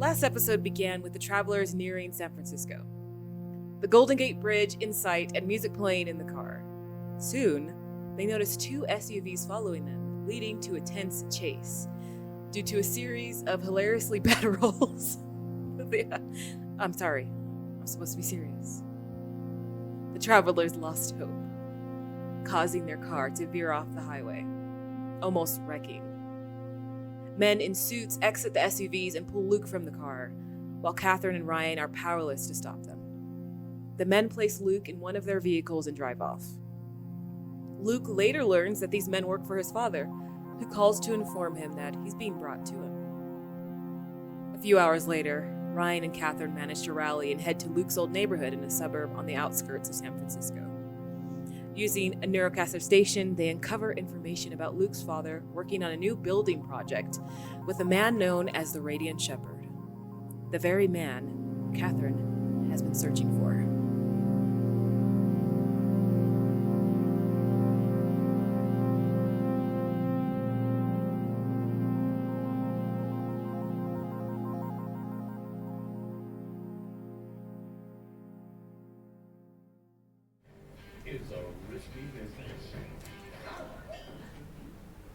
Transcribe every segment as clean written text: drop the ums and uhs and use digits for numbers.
Last episode began with the travelers nearing San Francisco. The Golden Gate Bridge in sight and music playing in the car. Soon, they noticed 2 SUVs following them, leading to a tense chase. Due to a series of hilariously bad rolls. I'm sorry. I'm supposed to be serious. The travelers lost hope, causing their car to veer off the highway, almost wrecking. Men in suits exit the SUVs and pull Luke from the car, while Katherine and Ryan are powerless to stop them. The men place Luke in one of their vehicles and drive off. Luke later learns that these men work for his father, who calls to inform him that he's being brought to him. A few hours later, Ryan and Katherine manage to rally and head to Luke's old neighborhood in a suburb on the outskirts of San Francisco. Using a neurocaster station, they uncover information about Luke's father working on a new building project with a man known as the Radiant Shepherd, the very man Katherine has been searching for. It's a risky business.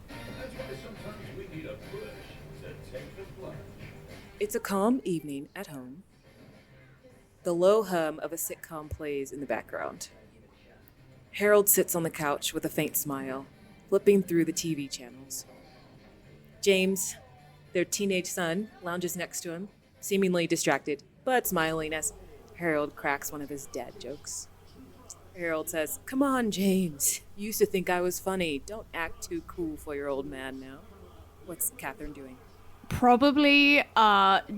That's why sometimes we need a push to take the plunge. It's a calm evening at home. The low hum of a sitcom plays in the background. Harold sits on the couch with a faint smile, flipping through the TV channels. James, their teenage son, lounges next to him, seemingly distracted, but smiling as Harold cracks one of his dad jokes. Harold says, "Come on, James. You used to think I was funny. Don't act too cool for your old man now." What's Katherine doing? Probably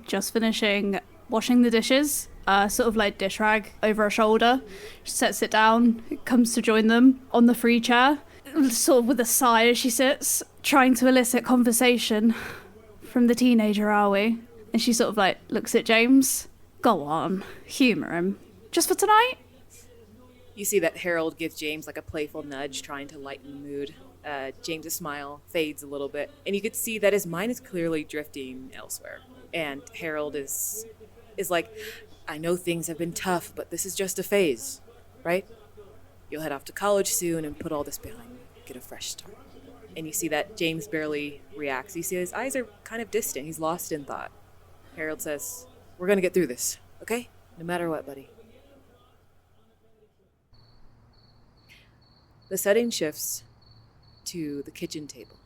just finishing washing the dishes, sort of like dish rag over her shoulder. She sets it down, comes to join them on the free chair, sort of with a sigh as she sits, trying to elicit conversation from the teenager, are we? And she sort of like looks at James. Go on, humour him. Just for tonight? You see that Harold gives James like a playful nudge, trying to lighten the mood. James's smile fades a little bit, and you could see that his mind is clearly drifting elsewhere. And Harold is like, "I know things have been tough, but this is just a phase, right? You'll head off to college soon and put all this behind you, get a fresh start." And you see that James barely reacts. You see his eyes are kind of distant. He's lost in thought. Harold says, "We're gonna get through this, okay? No matter what, buddy." The setting shifts to the kitchen table.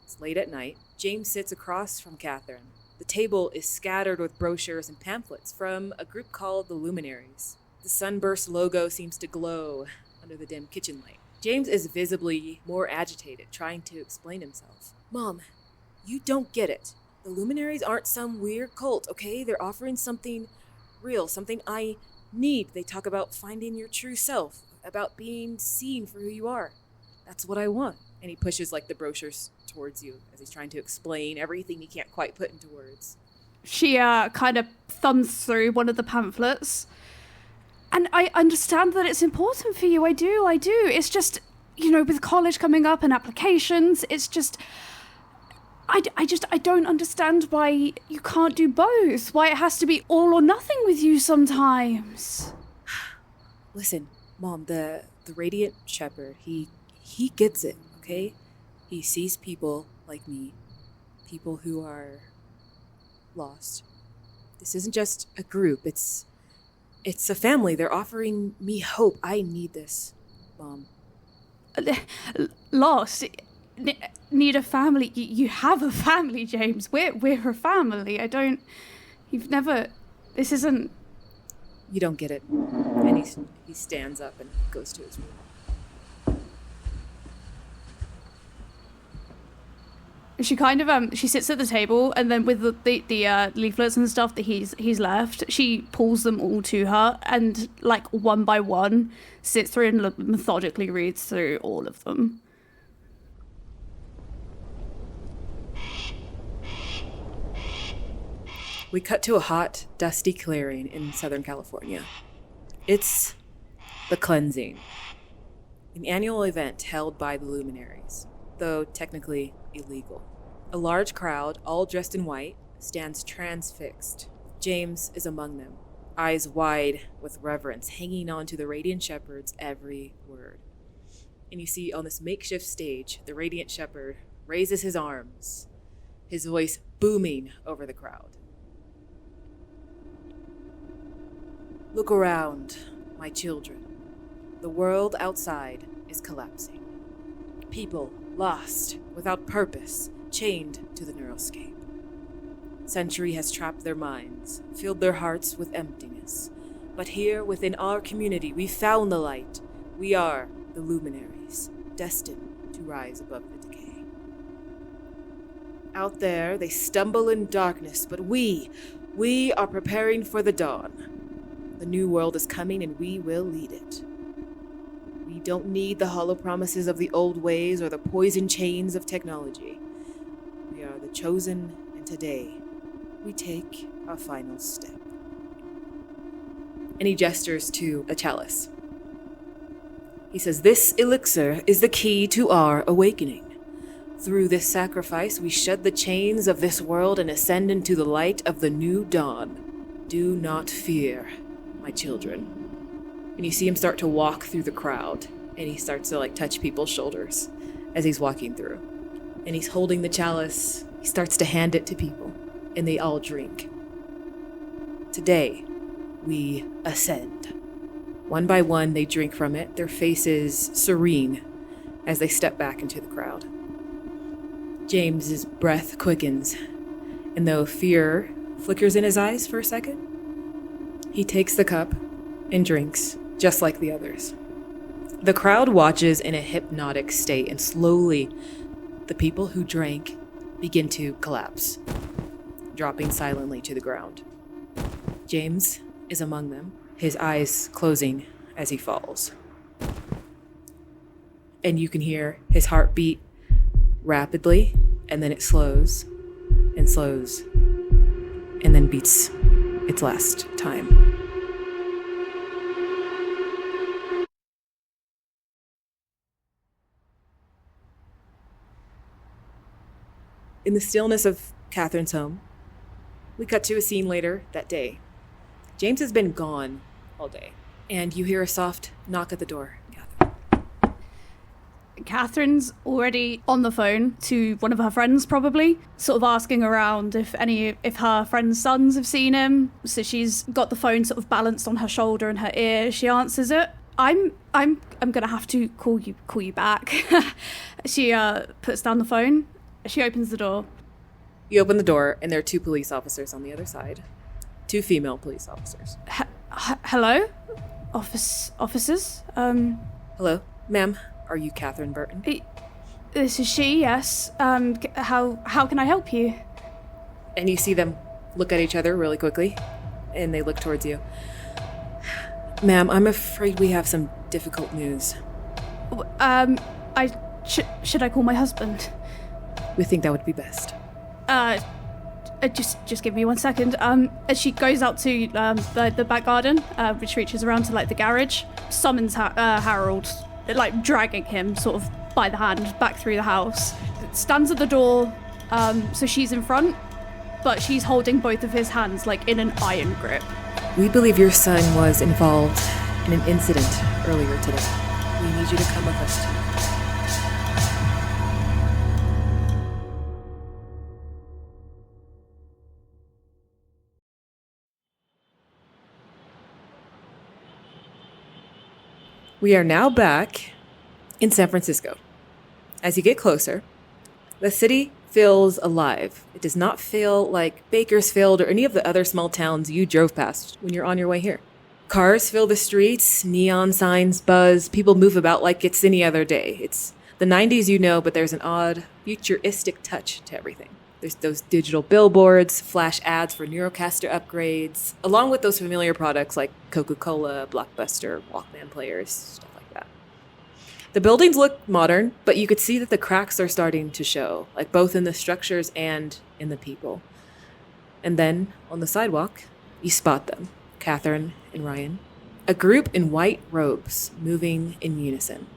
It's late at night. James sits across from Katherine. The table is scattered with brochures and pamphlets from a group called the Luminaries. The sunburst logo seems to glow under the dim kitchen light. James is visibly more agitated, trying to explain himself. "Mom, you don't get it. The Luminaries aren't some weird cult, okay? They're offering something real, something I need. They talk about finding your true self, about being seen for who you are. That's what I want." And he pushes like the brochures towards you as he's trying to explain everything he can't quite put into words. She kind of thumbs through one of the pamphlets. "And I understand that it's important for you. I do. It's just, with college coming up and applications, it's just... I don't understand why you can't do both. Why it has to be all or nothing with you sometimes." "Listen, Mom, the Radiant Shepherd, he gets it, okay? He sees people like me, people who are lost. This isn't just a group, it's a family. They're offering me hope. I need this, Mom." Lost? Need a family? You have a family, James. We're a family. You've never... This isn't... "You don't get it." And he stands up and goes to his room. She kind of she sits at the table, and then with the leaflets and stuff that he's left, she pulls them all to her, and like one by one sits through and methodically reads through all of them. We cut to a hot, dusty clearing in Southern California. It's the Cleansing, an annual event held by the Luminaries, though technically illegal. A large crowd, all dressed in white, stands transfixed. James is among them, eyes wide with reverence, hanging on to the Radiant Shepherd's every word. And you see on this makeshift stage, the Radiant Shepherd raises his arms, his voice booming over the crowd. Look around, my children. The world outside is collapsing. People lost, without purpose, chained to the neuroscape. Century has trapped their minds, filled their hearts with emptiness. But here within our community, we found the light. We are the Luminaries, destined to rise above the decay. Out there, they stumble in darkness, but we are preparing for the dawn. The new world is coming and we will lead it. We don't need the hollow promises of the old ways or the poison chains of technology. We are the chosen, and today we take our final step. And he gestures to a chalice. He says, this elixir is the key to our awakening. Through this sacrifice, we shed the chains of this world and ascend into the light of the new dawn. Do not fear, my children. And you see him start to walk through the crowd, and he starts to touch people's shoulders as he's walking through. And he's holding the chalice. He starts to hand it to people, and they all drink. Today, we ascend. One by one, they drink from it, their faces serene as they step back into the crowd. James's breath quickens, and though fear flickers in his eyes for a second, he takes the cup and drinks, just like the others. The crowd watches in a hypnotic state, and slowly, the people who drank begin to collapse, dropping silently to the ground. James is among them, his eyes closing as he falls. And you can hear his heart beat rapidly, and then it slows, and slows, and then beats its last time. In the stillness of Katherine's home, we cut to a scene later that day. James has been gone all day, and you hear a soft knock at the door. Catherine's already on the phone to one of her friends, probably, sort of asking around if her friend's sons have seen him. So she's got the phone sort of balanced on her shoulder and her ear. She answers it. I'm gonna have to call you back. She puts down the phone. She opens the door. You open the door, and there are two police officers on the other side. Two female police officers. Hello? Officers? Hello, ma'am. Are you Katherine Burton? This is she, yes. How can I help you? And you see them look at each other really quickly, and they look towards you. Ma'am, I'm afraid we have some difficult news. Should I call my husband? We think that would be best. Just give me 1 second. As she goes out to the back garden, which reaches around to the garage, summons Harold, dragging him sort of by the hand back through the house. Stands at the door, so she's in front, but she's holding both of his hands in an iron grip. We believe your son was involved in an incident earlier today. We need you to come with us too. We are now back in San Francisco. As you get closer, the city feels alive. It does not feel like Bakersfield or any of the other small towns you drove past when you're on your way here. Cars fill the streets, neon signs buzz, people move about like it's any other day. It's the 90s, but there's an odd, futuristic touch to everything. There's those digital billboards, flash ads for Neurocaster upgrades, along with those familiar products like Coca-Cola, Blockbuster, Walkman players, stuff like that. The buildings look modern, but you could see that the cracks are starting to show, both in the structures and in the people. And then, on the sidewalk, you spot them, Katherine and Ryan, a group in white robes moving in unison.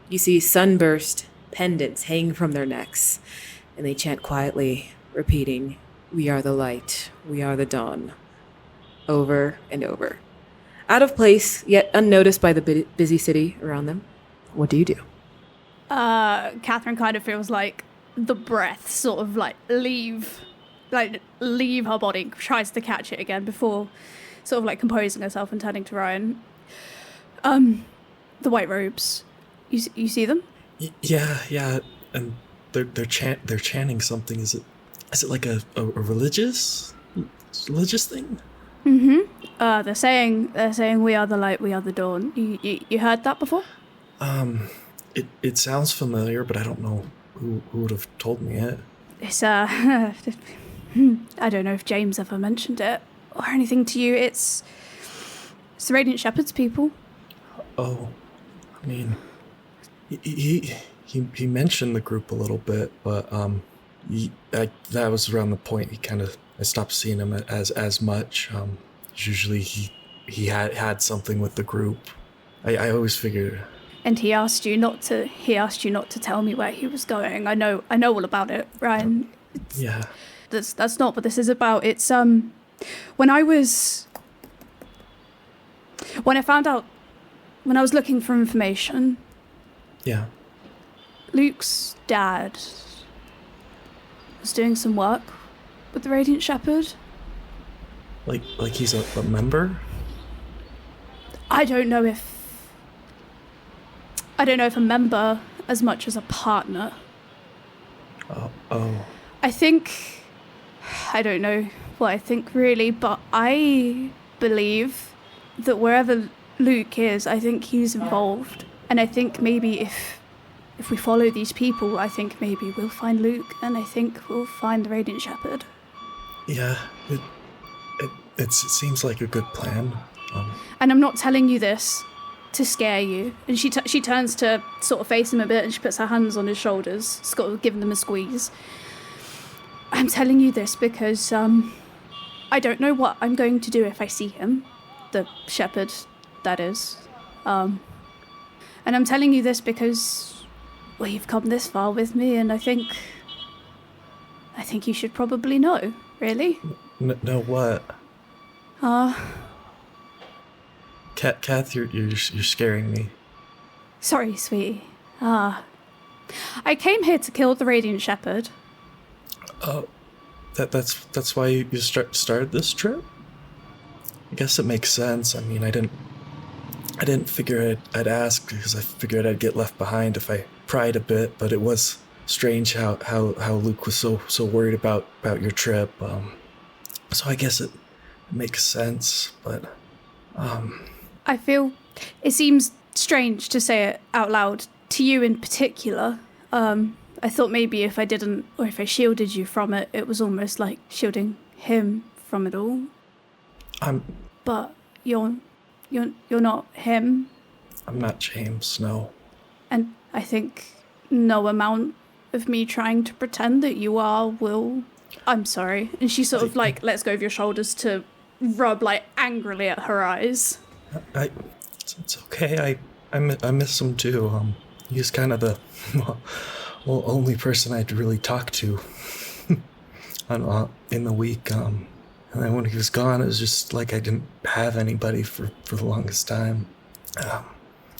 You see sunburst pendants hang from their necks, and they chant quietly, repeating, We are the light. We are the dawn. Over and over. Out of place, yet unnoticed by the busy city around them. What do you do? Katherine kind of feels like the breath sort of leave her body, tries to catch it again before sort of composing herself and turning to Ryan. The white robes, you see them? Yeah, and they're chanting something. Is it like a religious thing? Mm-hmm. They're saying we are the light, we are the dawn. You heard that before? It sounds familiar, but I don't know who would have told me it. It's I don't know if James ever mentioned it or anything to you. It's the Radiant Shepherds people. Oh, I mean, he mentioned the group a little bit, but that was around the point I stopped seeing him as much. Usually he had something with the group. I always figured. And he asked you not to tell me where he was going. I know all about it, Ryan. Yeah. That's not what this is about. It's when I was looking for information. Yeah. Luke's dad was doing some work with the Radiant Shepherd. Like he's a member? I don't know if a member as much as a partner. Oh. I don't know what I think really, but I believe that wherever Luke is, I think he's involved. And I think maybe if we follow these people, I think maybe we'll find Luke, and I think we'll find the Radiant Shepherd. Yeah, it seems like a good plan. And I'm not telling you this to scare you. And she turns to sort of face him a bit, and she puts her hands on his shoulders, sort of giving them a squeeze. I'm telling you this because I don't know what I'm going to do if I see him, the shepherd, that is. And I'm telling you this because, well, you've come this far with me, and I think you should probably know, really. Know what? Kath, you're scaring me. Sorry, sweetie. I came here to kill the Radiant Shepherd. Oh, that's why you started this trip? I guess it makes sense. I mean, I didn't figure I'd ask because I figured I'd get left behind if I pried a bit, but it was strange how Luke was so worried about your trip. So I guess it makes sense, but I feel it seems strange to say it out loud to you in particular. I thought maybe if I didn't, or if I shielded you from it, it was almost like shielding him from it all. But you're not him. I'm not James, no. And I think no amount of me trying to pretend that you are will... I'm sorry. And she sort of lets go of your shoulders to rub angrily at her eyes. It's okay. I miss him too. He's kind of the only person I'd really talk to in the week. And then when he was gone, it was just like I didn't have anybody for the longest time.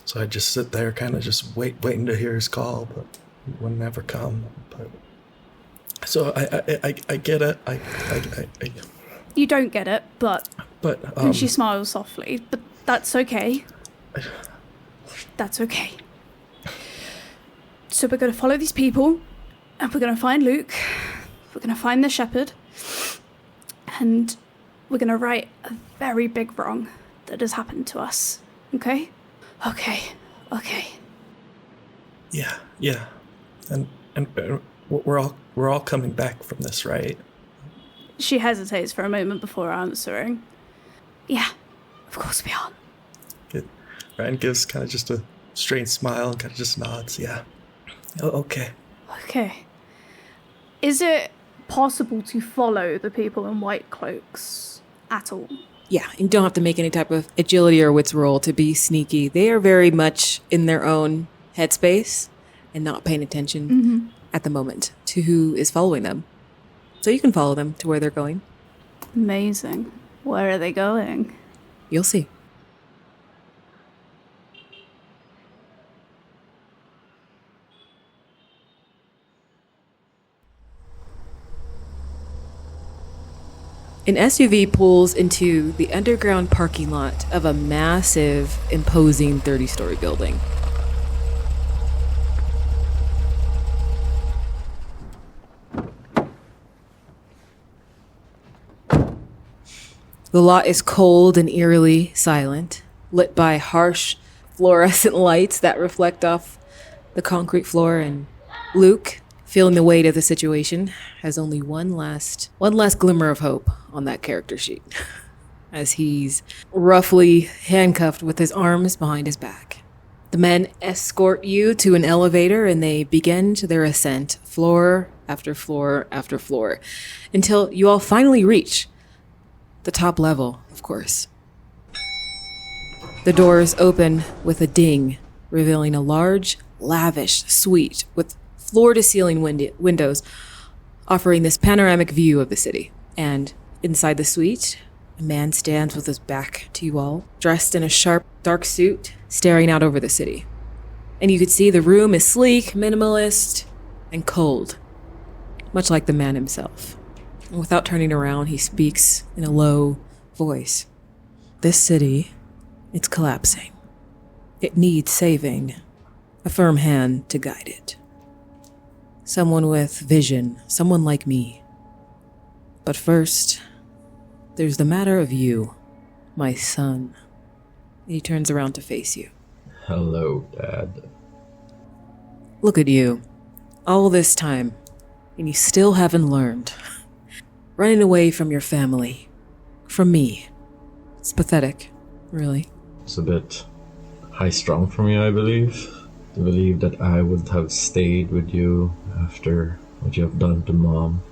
So I'd just sit there, kind of just waiting to hear his call, but it would never come. But so I get it. I You don't get it, but and she smiles softly. But that's okay. That's okay. So we're going to follow these people, and we're going to find Luke. We're going to find the shepherd, and we're going to right a very big wrong that has happened to us. Okay? Okay. Yeah. And we're all coming back from this, right? She hesitates for a moment before answering. Yeah, of course we are. Good. Ryan gives kind of just a strange smile and kind of just nods. Yeah. Oh, okay. Okay. Is it possible to follow the people in white cloaks at all? Yeah, you don't have to make any type of agility or wits roll to be sneaky. They are very much in their own headspace and not paying attention at the moment to who is following them. so you can follow them to where they're going. Amazing. Where are they going? You'll see. An SUV pulls into the underground parking lot of a massive, imposing 30-story building. The lot is cold and eerily silent, lit by harsh fluorescent lights that reflect off the concrete floor, and Luke, feeling the weight of the situation, has only one last glimmer of hope on that character sheet as he's roughly handcuffed with his arms behind his back. The men escort you to an elevator and they begin their ascent, floor after floor after floor, until you all finally reach the top level, of course. The doors open with a ding, revealing a large, lavish suite with floor-to-ceiling windows offering this panoramic view of the city. And inside the suite, a man stands with his back to you all, dressed in a sharp, dark suit, staring out over the city. And you could see the room is sleek, minimalist, and cold, much like the man himself. And without turning around, he speaks in a low voice. This city, it's collapsing. It needs saving. A firm hand to guide it. Someone with vision, someone like me. But first, there's the matter of you, my son. He turns around to face you. Hello, Dad. Look at you. All this time, and you still haven't learned. Running away from your family. From me. It's pathetic, really. It's a bit high-strung for me, I believe. To believe that I would have stayed with you after what you have done to Mom.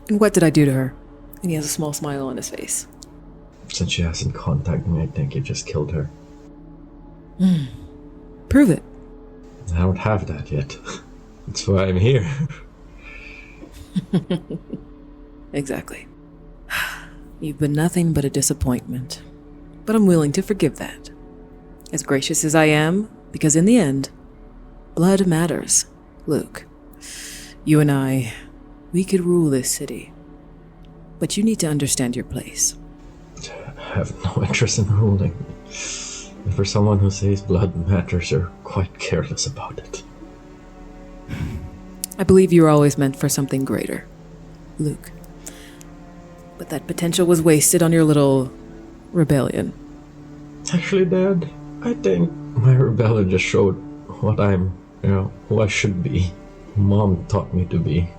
And what did I do to her? And he has a small smile on his face. Since she hasn't contacted me, I think you just killed her. Prove it. I don't have that yet. That's why I'm here. Exactly. You've been nothing but a disappointment. But I'm willing to forgive that. As gracious as I am, because in the end, blood matters, Luke. You and I, we could rule this city. But you need to understand your place. I have no interest in ruling. And for someone who says blood matters, you're quite careless about it. I believe you were always meant for something greater, Luke. But that potential was wasted on your little rebellion. Actually, Dad, I think my rebellion just showed what I'm, who I should be. Mom taught me to be.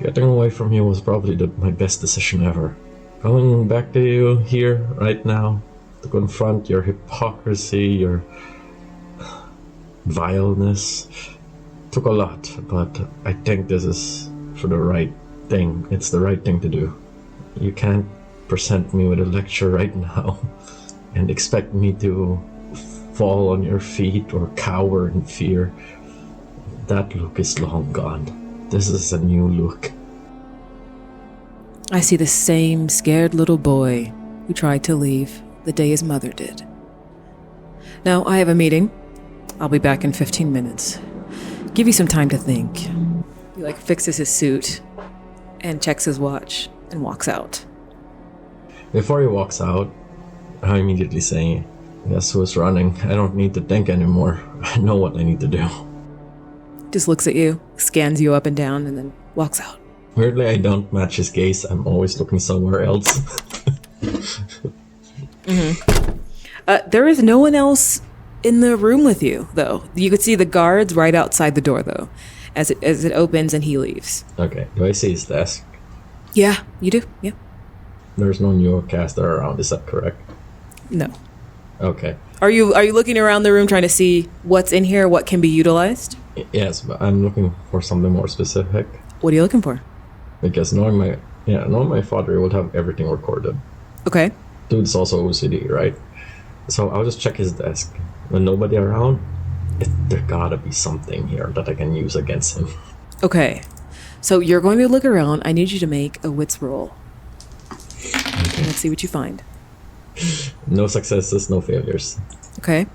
Getting away from you was probably my best decision ever. Coming back to you here, right now, to confront your hypocrisy, your vileness, took a lot, but I think this is for the right thing. It's the right thing to do. You can't present me with a lecture right now and expect me to fall on your feet or cower in fear. That Luke is long gone. This is a new Luke. I see the same scared little boy who tried to leave the day his mother did. Now, I have a meeting. I'll be back in 15 minutes. Give you some time to think. He fixes his suit and checks his watch and walks out. Before he walks out, I immediately say, guess who's running? I don't need to think anymore. I know what I need to do. Just looks at you, scans you up and down, and then walks out. Weirdly, I don't match his gaze. I'm always looking somewhere else. There is no one else in the room with you, though. You could see the guards right outside the door, though, as it opens and he leaves. Okay, do I see his desk? Yeah, you do. Yeah. There's no Neocaster around, is that correct? No. Okay. Are you looking around the room trying to see what's in here, what can be utilized? Yes, but I'm looking for something more specific. What are you looking for? Because knowing my father would have everything recorded. Okay. Dude's also OCD, right? So I'll just check his desk. When nobody around, there gotta be something here that I can use against him. Okay. So you're going to look around. I need you to make a wits roll. Okay. Let's see what you find. No successes, no failures. Okay.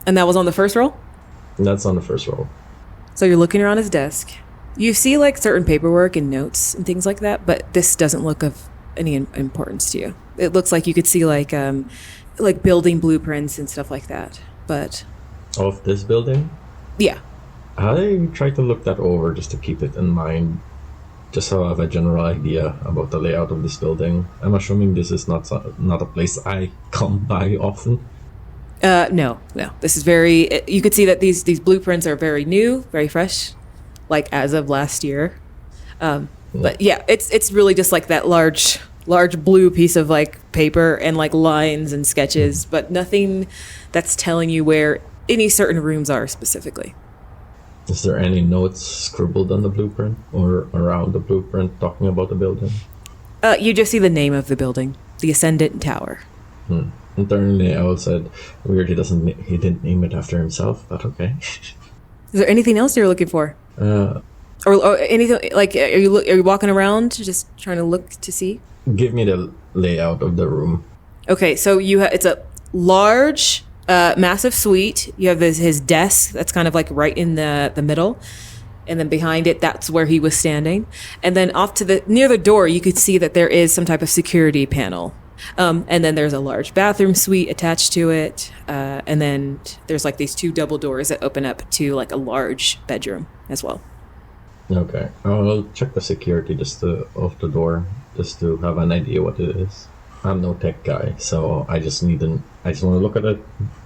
And that was on the first roll? That's on the first roll. So you're looking around his desk. You see like certain paperwork and notes and things like that, but this doesn't look of any importance to you. It looks like you could see like building blueprints and stuff like that. But Of this building? yeah. I try to look that over just to keep it in mind, just so I have a general idea about the layout of this building. I'm assuming this is not a place I come by often. No. This is very. You could see that these blueprints are very new, very fresh, like as of last year. But yeah, it's really just like that large blue piece of like paper and like lines and sketches, but nothing that's telling you where any certain rooms are specifically. Is there any notes scribbled on the blueprint or around the blueprint talking about the building? You just see the name of the building, the Ascendant Tower. Internally, I would said, weird he didn't name it after himself, but okay. Is there anything else you're looking for? Or anything like are you walking around just trying to look to see? Give me the layout of the room. Okay, so it's a large, massive suite. You have his desk that's kind of like right in the middle, and then behind it, that's where he was standing. And then off to near the door, you could see that there is some type of security panel. And then there's a large bathroom suite attached to it, and then there's like these two double doors that open up to like a large bedroom as well. Okay, I'll check the security off the door just to have an idea what it is. I'm no tech guy, so I just want to look at it,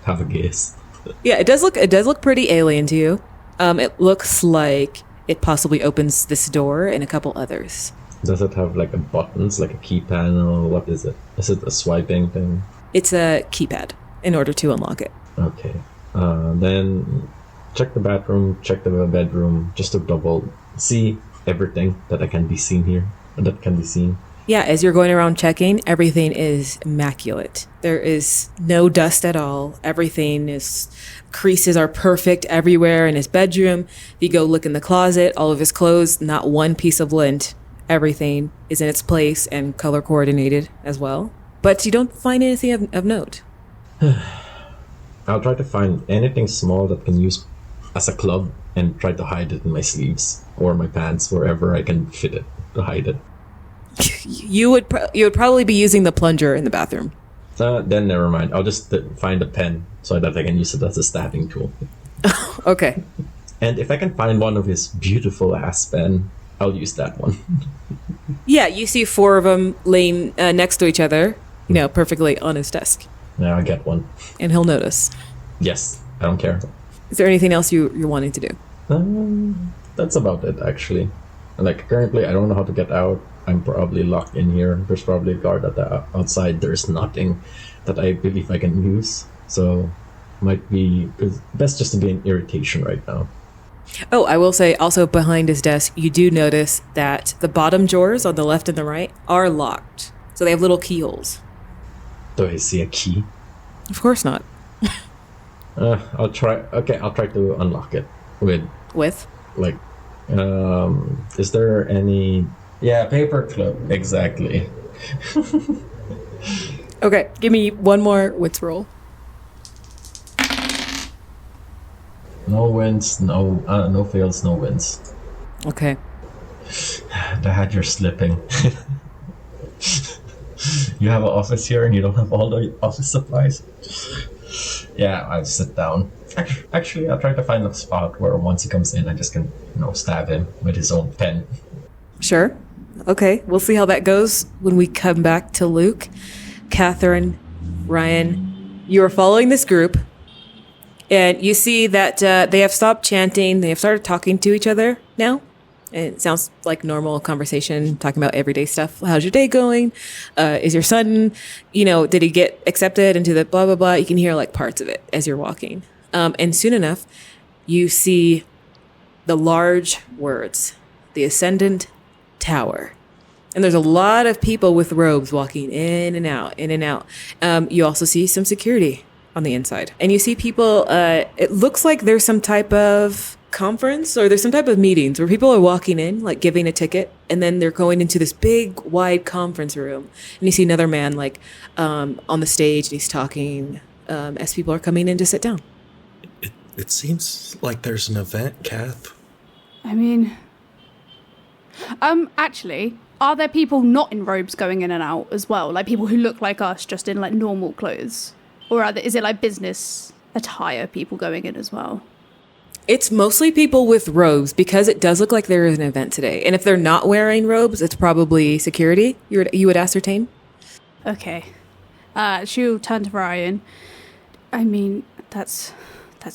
have a guess. Yeah, it does look pretty alien to you. It looks like it possibly opens this door and a couple others. Does it have like a buttons, like a key panel? What is it? Is it a swiping thing? It's a keypad in order to unlock it. Okay. Then check the bathroom, check the bedroom, just to double see everything that can be seen. Yeah, as you're going around checking, everything is immaculate. There is no dust at all. Creases are perfect everywhere in his bedroom. If you go look in the closet, all of his clothes, not one piece of lint. Everything is in its place and color coordinated as well. But you don't find anything of note. I'll try to find anything small that can use as a club and try to hide it in my sleeves or my pants, wherever I can fit it to hide it. You would probably be using the plunger in the bathroom. Then never mind. I'll just find a pen so that I can use it as a stabbing tool. Okay. And if I can find one of his beautiful ass pen, I'll use that one. Yeah, you see 4 of them laying next to each other, perfectly on his desk. Now I get one. And he'll notice. Yes, I don't care. Is there anything else you're wanting to do? That's about it, actually. Like, currently, I don't know how to get out. I'm probably locked in here. There's probably a guard at the outside. There's nothing that I believe I can use. So, might be best just to be in irritation right now. Oh, I will say also behind his desk, you do notice that the bottom drawers on the left and the right are locked. So they have little keyholes. Do I see a key? Of course not. I'll try. Okay, I'll try to unlock it with like. Is there any? Yeah, paperclip. Exactly. Okay, give me one more wits roll. No wins, no fails, no wins. Okay. Dad, you're slipping. You have an office here and you don't have all the office supplies. Yeah, I'll sit down. Actually, I'll try to find a spot where once he comes in, I just can, stab him with his own pen. Sure. Okay, we'll see how that goes when we come back to Luke. Katherine, Ryan, you are following this group. And you see that they have stopped chanting. They have started talking to each other now. And it sounds like normal conversation, talking about everyday stuff. How's your day going? Is your son, did he get accepted into the blah, blah, blah? You can hear like parts of it as you're walking. And soon enough, you see the large words, the Ascendant Tower. And there's a lot of people with robes walking in and out, in and out. You also see some security on the inside. And you see people, it looks like there's some type of conference or there's some type of meetings where people are walking in, like giving a ticket, and then they're going into this big, wide conference room, and you see another man like on the stage, and he's talking as people are coming in to sit down. It seems like there's an event, Kath. I mean, actually, are there people not in robes going in and out as well? Like people who look like us, just in like normal clothes, or is it like business attire people going in as well? It's mostly people with robes because it does look like there is an event today. And if they're not wearing robes, it's probably security, you would ascertain. Okay. She'll turn to Ryan. I mean, that's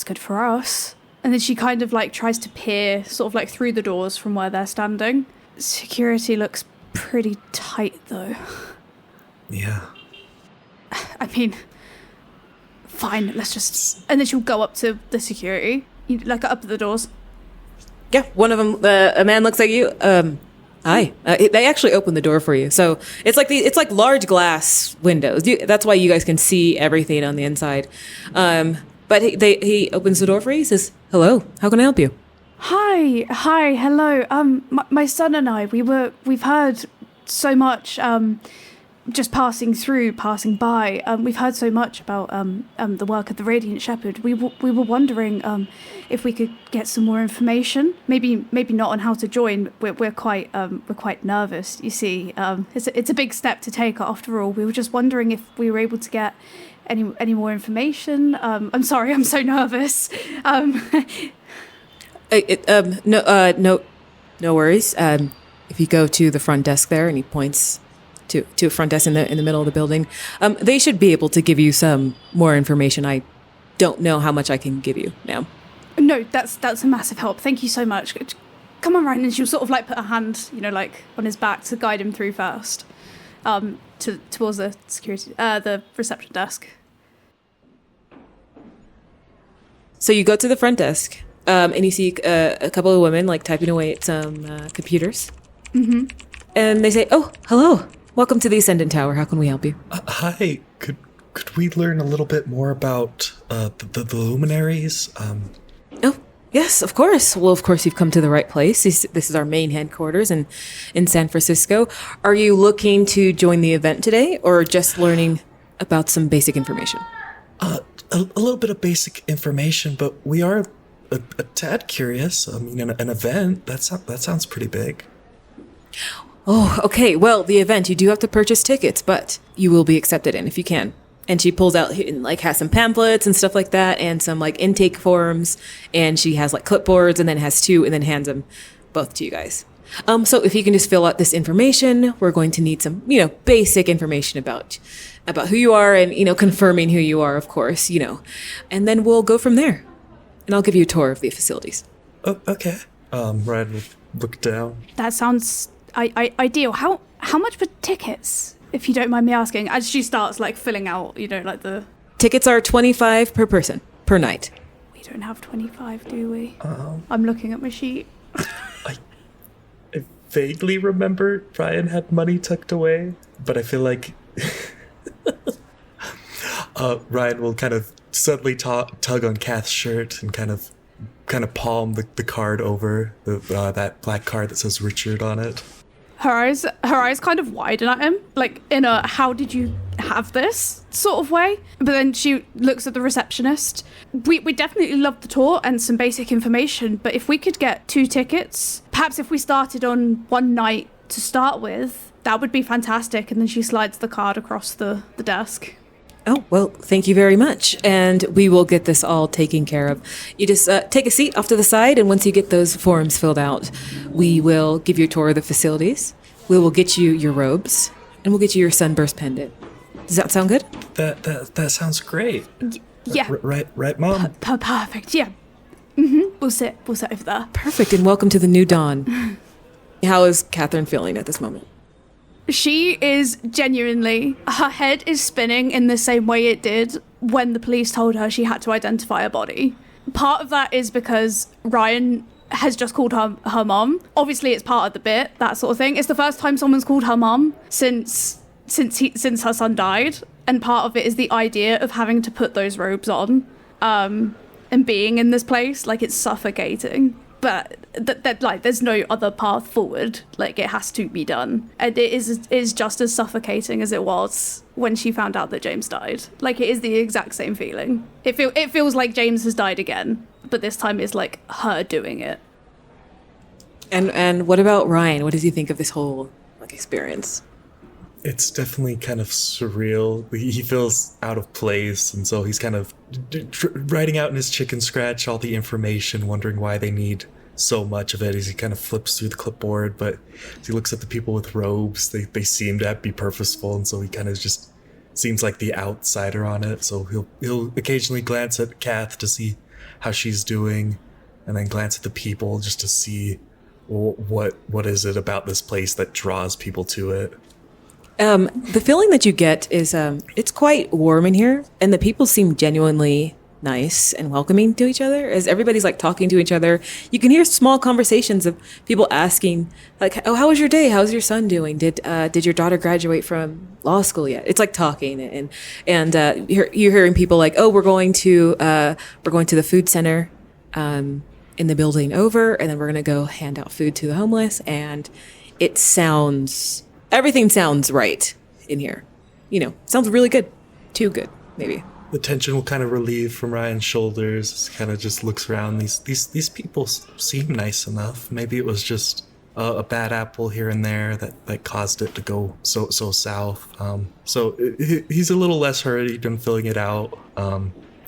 good for us. And then she kind of like tries to peer sort of like through the doors from where they're standing. Security looks pretty tight though. Yeah. I mean, fine, let's just... And then she'll go up to the security, like up at the doors. Yeah, one of them, a man looks at you. Hi. They actually open the door for you. So it's like large glass windows. That's why you guys can see everything on the inside. But he opens the door for you. He says, "Hello, how can I help you?" Hi, hello. My son and I, we've heard so much. Just passing by, we've heard so much about the work of the Radiant Shepherd. We were wondering if we could get some more information. Maybe not on how to join. We're quite nervous. You see, it's a big step to take. After all, we were just wondering if we were able to get any more information. I'm sorry, I'm so nervous. No worries. If you go to the front desk there, and he points to a front desk in the middle of the building, they should be able to give you some more information. I don't know how much I can give you now. No, that's a massive help. Thank you so much. Come on, Ryan, and she'll sort of like put her hand, like on his back to guide him through first, towards the security, the reception desk. So you go to the front desk, and you see a couple of women like typing away at some computers. Mm-hmm. And they say, "Oh, hello. Welcome to the Ascendant Tower. How can we help you?" Hi. Could we learn a little bit more about the Luminaries? Oh, yes, of course. Well, of course you've come to the right place. This is our main headquarters in San Francisco. Are you looking to join the event today, or just learning about some basic information? A little bit of basic information, but we are a tad curious. I mean, an event, that sounds pretty big. Oh, okay. Well, the event, you do have to purchase tickets, but you will be accepted in if you can. And she pulls out, like, has some pamphlets and stuff like that, and some, like, intake forms, and she has, like, clipboards, and then has two, and then hands them both to you guys. So if you can just fill out this information, we're going to need some, basic information about who you are and, confirming who you are, of course, and then we'll go from there. And I'll give you a tour of the facilities. Oh, okay. Ryan will look down. That sounds ideal. How much for tickets, if you don't mind me asking? As she starts like filling out, like the tickets are $25 per person per night. We don't have 25, do we? I'm looking at my sheet. I vaguely remember Ryan had money tucked away, but I feel like Ryan will kind of suddenly tug on Kath's shirt and kind of palm the card over that black card that says Richard on it. Her eyes kind of widen at him, like in a "how did you have this" sort of way. But then she looks at the receptionist. We definitely love the tour and some basic information, but if we could get 2 tickets, perhaps if we started on one night to start with, that would be fantastic. And then she slides the card across the desk. Oh, well, thank you very much. And we will get this all taken care of. You just take a seat off to the side, and once you get those forms filled out, we will give you a tour of the facilities. We will get you your robes, and we'll get you your sunburst pendant. Does that sound good? That sounds great. Yeah. Right, Mom? Perfect, yeah. Mm-hmm. We'll sit over there. Perfect, and welcome to the new dawn. How is Katherine feeling at this moment? She is genuinely, her head is spinning in the same way it did when the police told her she had to identify a body. Part of that is because Ryan has just called her mom. Obviously, it's part of the bit, that sort of thing. It's the first time someone's called her mom since her son died, and part of it is the idea of having to put those robes on. and being in this place. Like, it's suffocating. But like, there's no other path forward. Like, it has to be done. And it is just as suffocating as it was when she found out that James died. Like, it is the exact same feeling. It feels like James has died again, but this time it's like her doing it. And what about Ryan? What does he think of this whole experience? It's definitely kind of surreal. He feels out of place, and so he's kind of writing out in his chicken scratch all the information, wondering why they need so much of it as he kind of flips through the clipboard. But as he looks at the people with robes, they seem to be purposeful, and so he kind of just seems like the outsider on it. So he'll occasionally glance at Kath to see how she's doing, and then glance at the people just to see what is it about this place that draws people to it. The feeling that you get is it's quite warm in here, and the people seem genuinely nice and welcoming to each other. As everybody's like talking to each other, you can hear small conversations of people asking, like, "Oh, how was your day? How's your son doing? Did your daughter graduate from law school yet?" It's like talking, and you're hearing people like, "Oh, we're going to the food center in the building over, and then we're gonna go hand out food to the homeless." And everything sounds right in here. Sounds really good. Too good, maybe. The tension will kind of relieve from Ryan's shoulders. Kind of just looks around. These people seem nice enough. Maybe it was just a bad apple here and there that caused it to go so south. So he's a little less hurried in filling it out. A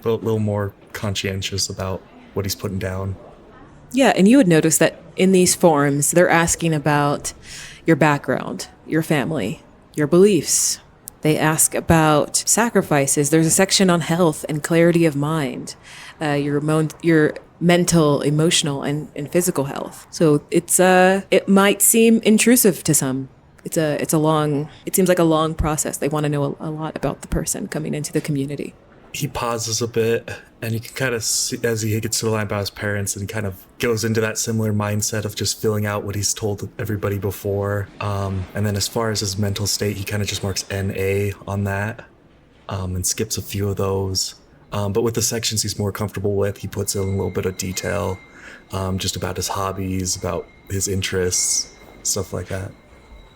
little more conscientious about what he's putting down. Yeah, and you would notice that in these forms, they're asking about your background, your family, your beliefs. They ask about sacrifices. There's a section on health and clarity of mind, your mental, emotional, and physical health. So it might seem intrusive to some. It seems like a long process. They want to know a lot about the person coming into the community. He pauses a bit, and you can kind of see as he gets to the line about his parents, and kind of goes into that similar mindset of just filling out what he's told everybody before. And then as far as his mental state, he kind of just marks NA on that, and skips a few of those. But with the sections he's more comfortable with, he puts in a little bit of detail, just about his hobbies, about his interests, stuff like that.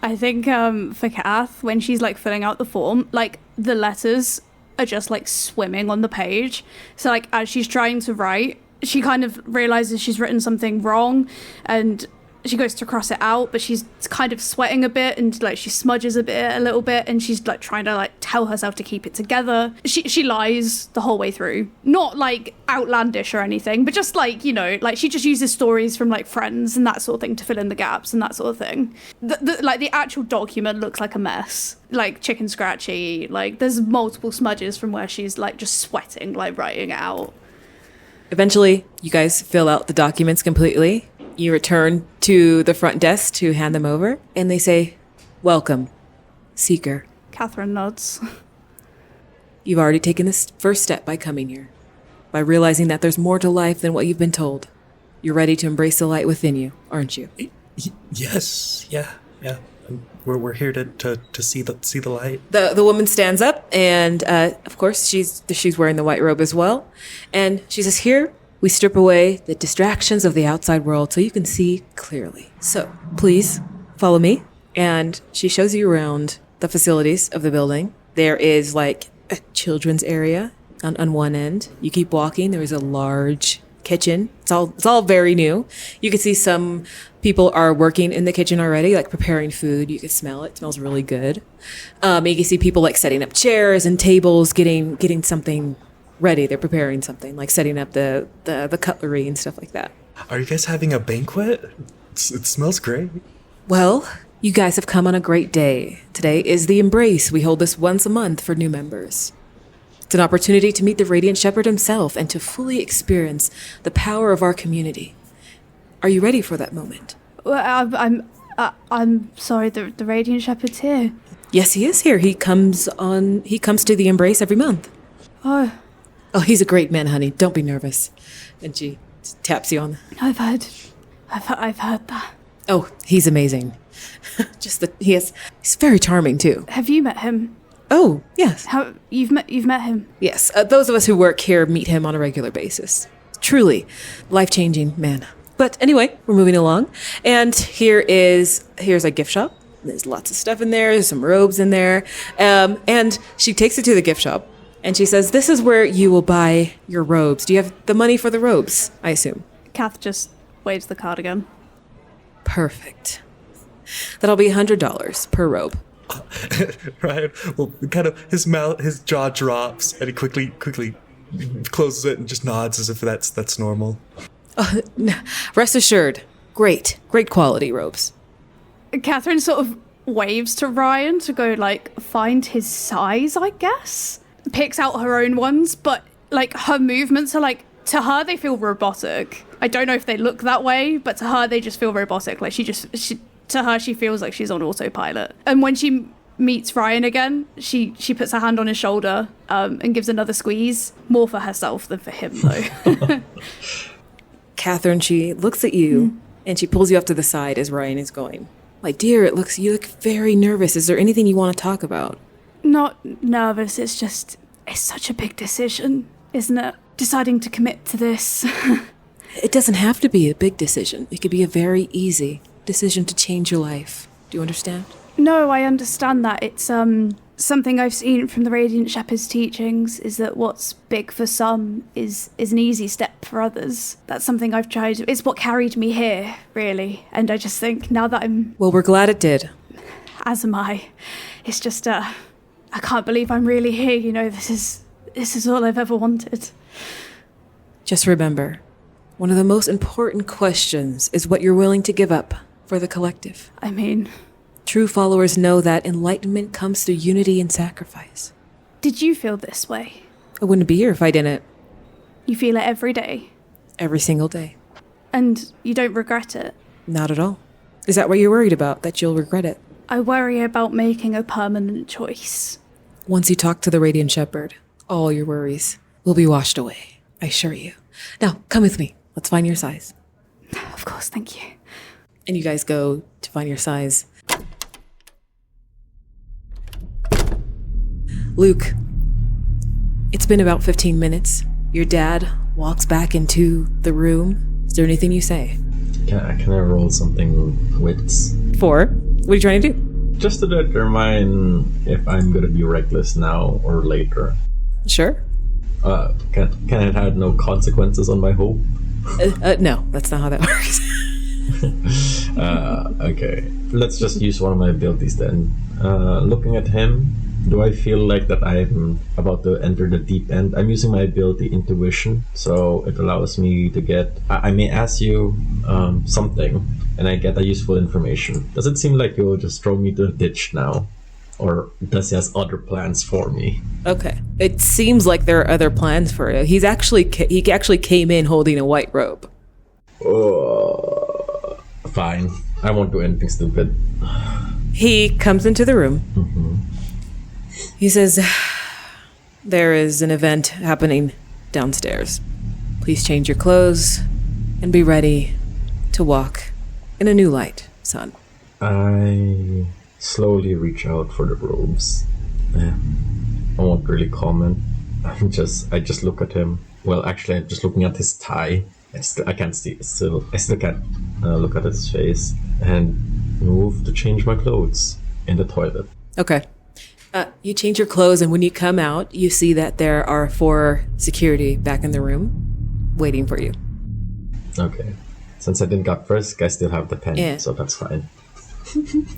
I think for Kath, when she's like filling out the form, like the letters are just like swimming on the page. So like as she's trying to write, she kind of realizes she's written something wrong, and she goes to cross it out, but she's kind of sweating a bit, and like she smudges a little bit, and she's like trying to like tell herself to keep it together. She lies the whole way through, not like outlandish or anything, but just like, like she just uses stories from like friends and that sort of thing to fill in the gaps and that sort of thing. The actual document looks like a mess, like chicken scratchy. Like there's multiple smudges from where she's like just sweating, like writing it out. Eventually, you guys fill out the documents completely. You return to the front desk to hand them over, and they say, "Welcome, Seeker." Katherine nods. You've already taken this first step by coming here, by realizing that there's more to life than what you've been told. You're ready to embrace the light within you, aren't you? Yes, yeah. We're here to see the light. The woman stands up, and of course she's wearing the white robe as well, and she says, "Here we strip away the distractions of the outside world so you can see clearly. So please follow me." And she shows you around the facilities of the building. There is like a children's area on one end. You keep walking. There is a large kitchen. It's all very new. You can see some people are working in the kitchen already, like preparing food. You can smell it. It smells really good. You can see people like setting up chairs and tables, getting something ready. They're preparing something, like setting up the cutlery and stuff like that. Are you guys having a banquet? It smells great. Well, you guys have come on a great day. Today is the Embrace. We hold this once a month for new members. It's an opportunity to meet the Radiant Shepherd himself and to fully experience the power of our community. Are you ready for that moment? Well, I'm sorry, the Radiant Shepherd's here. Yes, he is here. He comes to the Embrace every month. Oh, he's a great man, honey. Don't be nervous. And she taps you on. I've heard that. Oh, he's amazing. He's very charming too. Have you met him? Oh, yes. How you've met him? Yes, those of us who work here meet him on a regular basis. Truly life-changing man. But anyway, we're moving along. And here's a gift shop. There's lots of stuff in there. There's some robes in there. And she takes it to the gift shop. And she says, this is where you will buy your robes. Do you have the money for the robes, I assume? Kath just waves the card again. Perfect. That'll be $100 per robe. Ryan, well, kind of his jaw drops, and he quickly closes it and just nods as if that's normal. Rest assured, great quality robes. Katherine sort of waves to Ryan to go, like, find his size, I guess. Picks out her own ones, but, like, her movements are, like, to her, they feel robotic. I don't know if they look that way, but to her, they just feel robotic. Like, to her, she feels like she's on autopilot. And when she meets Ryan again, she puts her hand on his shoulder and gives another squeeze. More for herself than for him, though. Katherine, she looks at you, and she pulls you off to the side as Ryan is going. Like, dear, you look very nervous. Is there anything you want to talk about? Not nervous, it's such a big decision, isn't it? Deciding to commit to this. It doesn't have to be a big decision. It could be a very easy decision to change your life. Do you understand? No, I understand that. It's something I've seen from the Radiant Shepherd's teachings, is that what's big for some is an easy step for others. That's something I've tried. It's what carried me here, really. And I just think now that I'm... Well, we're glad it did. As am I. It's just, I can't believe I'm really here, you know. This is all I've ever wanted. Just remember, one of the most important questions is what you're willing to give up for the collective. I mean... True followers know that enlightenment comes through unity and sacrifice. Did you feel this way? I wouldn't be here if I didn't. You feel it every day? Every single day. And you don't regret it? Not at all. Is that what you're worried about, that you'll regret it? I worry about making a permanent choice. Once you talk to the Radiant Shepherd, all your worries will be washed away, I assure you. Now, come with me. Let's find your size. Of course, thank you. And you guys go to find your size. Luke, it's been about 15 minutes. Your dad walks back into the room. Is there anything you say? Can I roll something wits? 4. What are you trying to do? Just to determine if I'm gonna be reckless now or later. Sure. Can it have no consequences on my hope? No, that's not how that works. Okay. Let's just use one of my abilities then. Looking at him, do I feel like that I'm about to enter the deep end? I'm using my ability Intuition, so it allows me to get... I may ask you something, and I get a useful information. Does it seem like you'll just throw me to the ditch now? Or does he has other plans for me? Okay. It seems like there are other plans for you. He actually came in holding a white robe. Fine. I won't do anything stupid. He comes into the room. Mm-hmm. He says, there is an event happening downstairs. Please change your clothes and be ready to walk in a new light, son. I slowly reach out for the robes. I won't really comment. I just look at him. Well, actually, I'm just looking at his tie. I still can't look at his face and move to change my clothes in the toilet. Okay. You change your clothes, and when you come out, you see that there are 4 security back in the room waiting for you. Okay. Since I didn't got frisk, I still have the pen, so that's fine.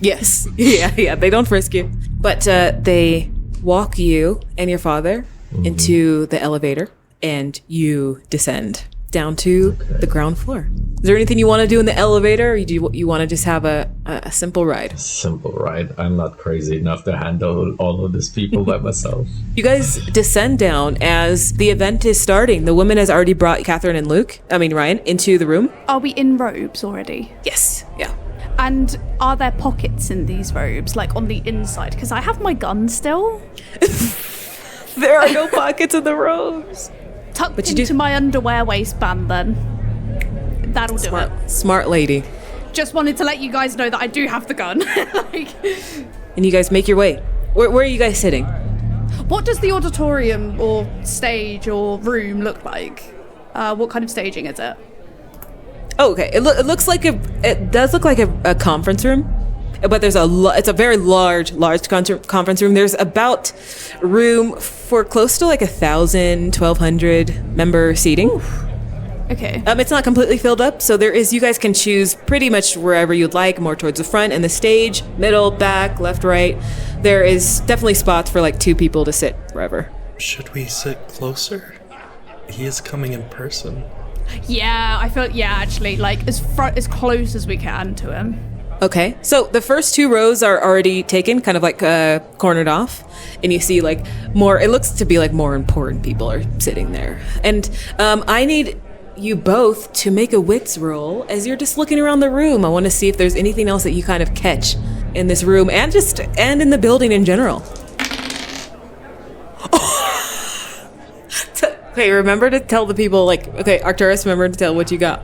Yes. Yeah, they don't frisk you. But they walk you and your father into the elevator, and you descend down to the ground floor. Is there anything you want to do in the elevator, or do you want to just have a simple ride? Simple ride. I'm not crazy enough to handle all of these people by myself. You guys descend down as the event is starting. The woman has already brought Katherine and Ryan, into the room. Are we in robes already? Yes, yeah. And are there pockets in these robes, like on the inside? Because I have my gun still. There are no pockets in the robes. Tucked into my underwear waistband, then. That'll do it. Smart lady. Just wanted to let you guys know that I do have the gun. And you guys make your way. Where are you guys sitting? What does the auditorium or stage or room look like? What kind of staging is it? Oh, okay. It looks like it does look like a conference room, but there's it's a very large conference room. There's about room for close to like 1,000, 1,200 member seating. Oof. Okay. It's not completely filled up, so you guys can choose pretty much wherever you'd like, more towards the front and the stage, middle, back, left, right. There is definitely spots for like 2 people to sit wherever. Should we sit closer? He is coming in person. Yeah, I feel, actually, like as close as we can to him. Okay, so the first 2 rows are already taken, kind of like cornered off, and you see like more, it looks to be like more important people are sitting there. And I need you both to make a wits roll as you're just looking around the room. I want to see if there's anything else that you kind of catch in this room and in the building in general. Okay, remember to tell the people, Arcturus, remember to tell what you got.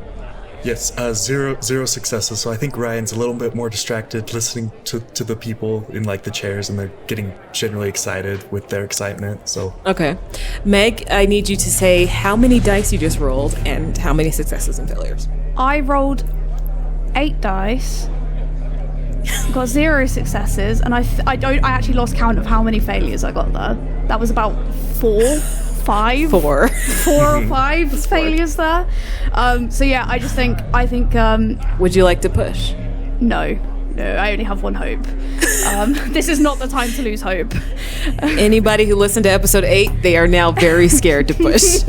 Yes, zero successes. So I think Ryan's a little bit more distracted listening to the people in like the chairs, and they're getting generally excited with their excitement. So okay, Meg, I need you to say how many dice you just rolled and how many successes and failures. I rolled 8 dice, got 0 successes, and I actually lost count of how many failures I got there. That was about 4, 5, 4 or 5 failures there. So yeah, I think would you like to push? No, I only have one hope. This is not the time to lose hope. Anybody who listened to episode 8, they are now very scared to push.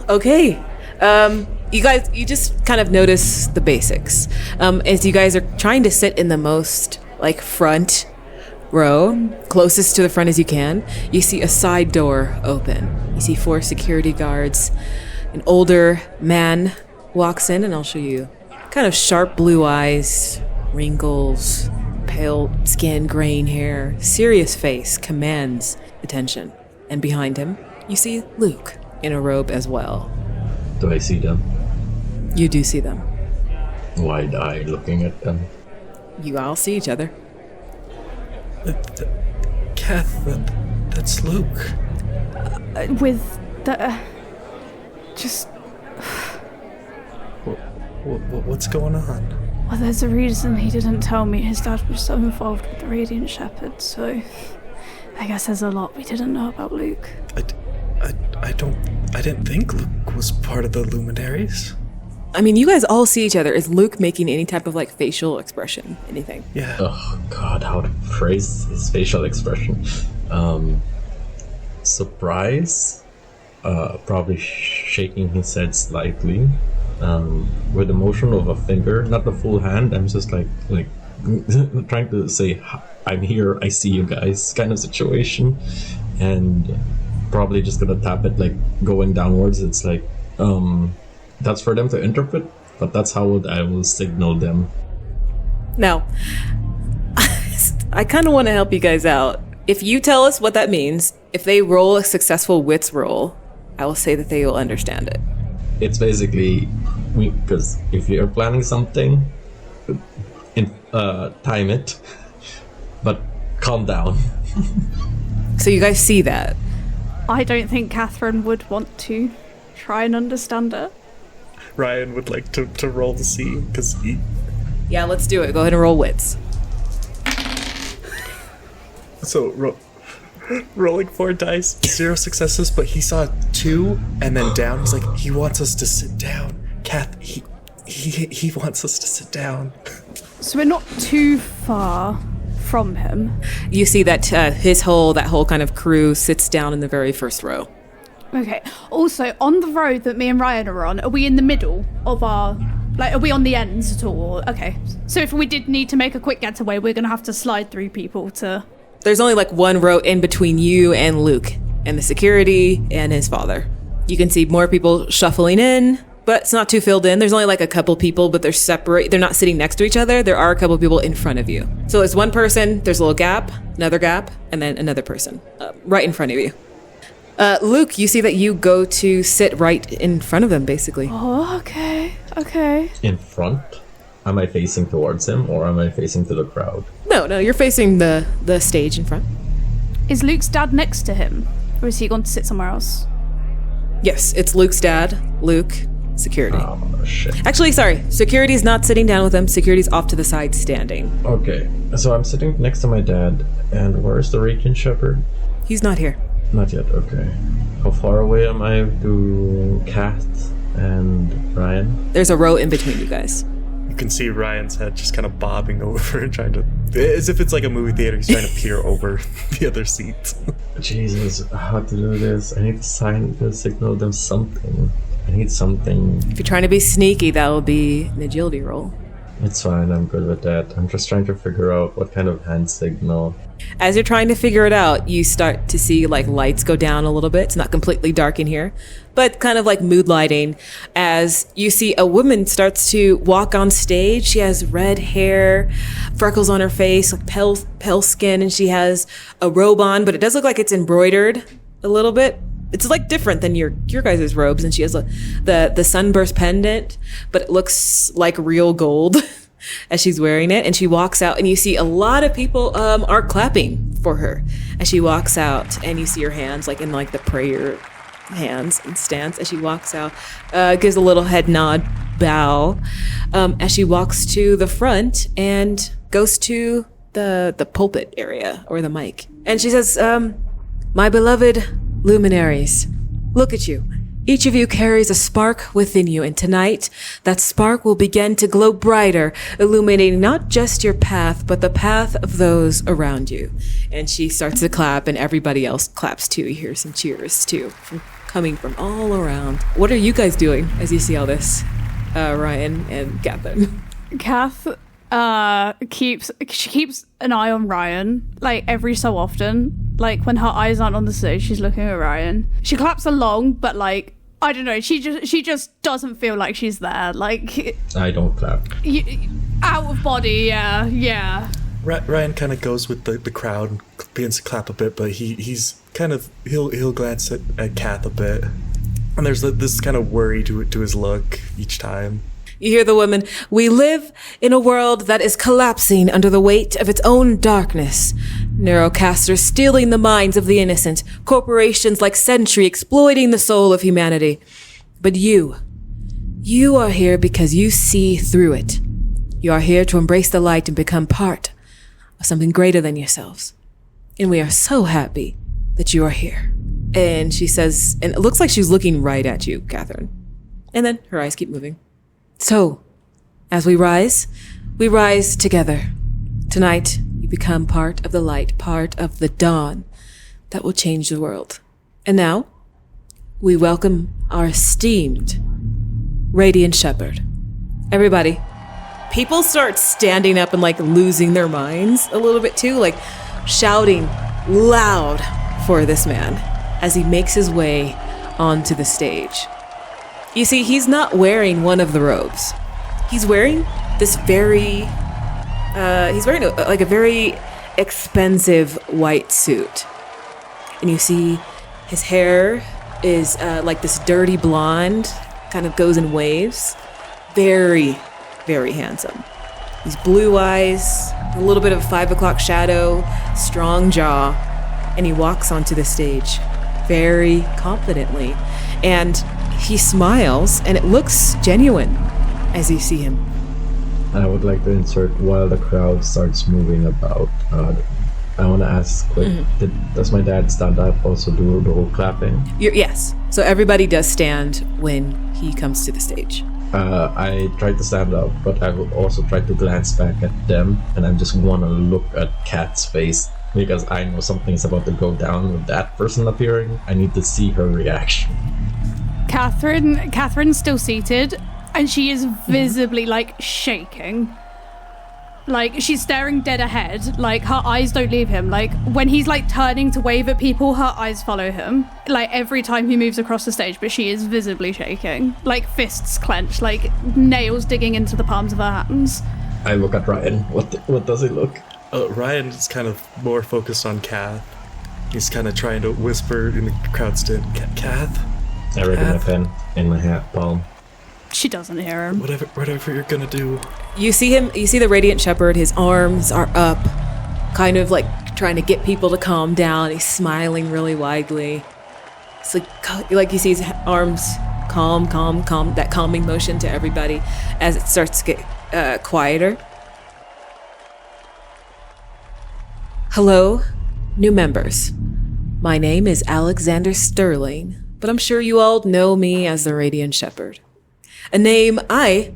Okay. You just kind of notice the basics. As you guys are trying to sit in the most like front row, closest to the front as you can, you see a side door open. You see 4 security guards. An older man walks in, and I'll show you. Kind of sharp blue eyes, wrinkles, pale skin, graying hair, serious face commands attention. And behind him, you see Luke in a robe as well. Do I see them? You do see them. Wide-eyed looking at them. You all see each other. Kath, that's Luke. With the... just... What's going on? Well, there's a reason he didn't tell me his dad was so involved with the Radiant Shepherd, so... I guess there's a lot we didn't know about Luke. I didn't think Luke was part of the Luminaries. I mean, you guys all see each other. Is Luke making any type of like facial expression? Anything? Yeah. Oh god, how to phrase his facial expression. Surprise. Probably shaking his head slightly. With the motion of a finger, not the full hand. I'm just like trying to say, I'm here, I see you guys, kind of situation. And probably just gonna tap it like going downwards. It's like, that's for them to interpret, but that's how I will signal them. Now, I kind of want to help you guys out. If you tell us what that means, if they roll a successful wits roll, I will say that they will understand it. It's basically, because if you're planning something, time it, but calm down. So you guys see that? I don't think Katherine would want to try and understand it. Ryan would like to roll to see, because he... Yeah, let's do it. Go ahead and roll wits. So, rolling 4 dice, 0 successes, but he saw 2 and then down. He's like, he wants us to sit down. Kath, he wants us to sit down. So we're not too far from him. You see that that whole kind of crew sits down in the very first row. Okay. Also, on the road that me and Ryan are on, are we in the middle of our... Like, are we on the ends at all? Okay. So if we did need to make a quick getaway, we're going to have to slide through people to... There's only like 1 row in between you and Luke, and the security and his father. You can see more people shuffling in, but it's not too filled in. There's only like a couple people, but they're separate. They're not sitting next to each other. There are a couple people in front of you. So it's 1 person, there's a little gap, another gap, and then another person right in front of you. Luke, you see that you go to sit right in front of them, basically. Oh, okay. In front? Am I facing towards him, or am I facing to the crowd? No, No, you're facing the stage in front. Is Luke's dad next to him? Or is he gone to sit somewhere else? Yes, it's Luke's dad, Luke, security. Oh, shit. Actually, sorry, security's not sitting down with him. Security's off to the side standing. Okay, so I'm sitting next to my dad, and where's the Regent Shepherd? He's not here. Not yet, okay. How far away am I to Kath and Ryan? There's a row in between you guys. You can see Ryan's head just kind of bobbing over and trying to, as if it's like a movie theater, he's trying to peer over the other seats. Jesus, how to do this? I need to signal them something. I need something. If you're trying to be sneaky, that will be an agility roll. It's fine, I'm good with that. I'm just trying to figure out what kind of hand signal. As you're trying to figure it out, you start to see like lights go down a little bit. It's not completely dark in here, but kind of like mood lighting as you see a woman starts to walk on stage. She has red hair, freckles on her face, like pale skin, and she has a robe on, but it does look like it's embroidered a little bit. It's like different than your guys' robes, and she has the sunburst pendant, but it looks like real gold as she's wearing it. And she walks out, and you see a lot of people are clapping for her as she walks out, and you see her hands like in like the prayer hands and stance as she walks out, gives a little head nod, bow, as she walks to the front and goes to the pulpit area or the mic, and she says, "My beloved Luminaries, look at you. Each of you carries a spark within you, and tonight, that spark will begin to glow brighter, illuminating not just your path, but the path of those around you." And she starts to clap, and everybody else claps too. You hear some cheers too, coming from all around. What are you guys doing as you see all this, Ryan and Katherine? Kath keeps an eye on Ryan, like every so often. Like when her eyes aren't on the stage, she's looking at Ryan. She claps along, but like I don't know, she just doesn't feel like she's there. Like I don't clap. Out of body, yeah. Ryan kind of goes with the crowd and begins to clap a bit, but he's kind of he'll glance at Kath a bit, and there's this kind of worry to his look each time. You hear the woman, "We live in a world that is collapsing under the weight of its own darkness. Neurocasters stealing the minds of the innocent, corporations like Sentry exploiting the soul of humanity. But you are here because you see through it. You are here to embrace the light and become part of something greater than yourselves. And we are so happy that you are here." And she says, and it looks like she's looking right at you, Katherine. And then her eyes keep moving. "So, as we rise together. Tonight, you become part of the light, part of the dawn that will change the world. And now, we welcome our esteemed Radiant Shepherd." Everybody, people start standing up and like losing their minds a little bit too, like shouting loud for this man as he makes his way onto the stage. You see, he's not wearing one of the robes. He's wearing this very, a very expensive white suit. And you see his hair is like this dirty blonde, kind of goes in waves. Very, very handsome. These blue eyes, a little bit of a 5 o'clock shadow, strong jaw, and he walks onto the stage very confidently. And he smiles, and it looks genuine as you see him. I would like to insert while the crowd starts moving about. I want to ask quick, does my dad stand up also do the whole clapping? Yes. So everybody does stand when he comes to the stage. I tried to stand up, but I will also try to glance back at them, and I just want to look at Kat's face because I know something is about to go down with that person appearing. I need to see her reaction. Katherine's still seated, and she is visibly like shaking. Like she's staring dead ahead. Like her eyes don't leave him. Like when he's like turning to wave at people, her eyes follow him. Like every time he moves across the stage, but she is visibly shaking. Like fists clenched, like nails digging into the palms of her hands. I look at Ryan. What does he look? Ryan is kind of more focused on Kath. He's kind of trying to whisper in the crowd still, "Kath? I read my pen in my hat palm. She doesn't hear him. Whatever you're gonna do." You see him, you see the Radiant Shepherd, his arms are up, kind of like trying to get people to calm down. He's smiling really widely. It's like you see his arms calm, that calming motion to everybody as it starts to get quieter. Hello, new members. My name is Alexander Sterling, but I'm sure you all know me as the Radiant Shepherd. A name I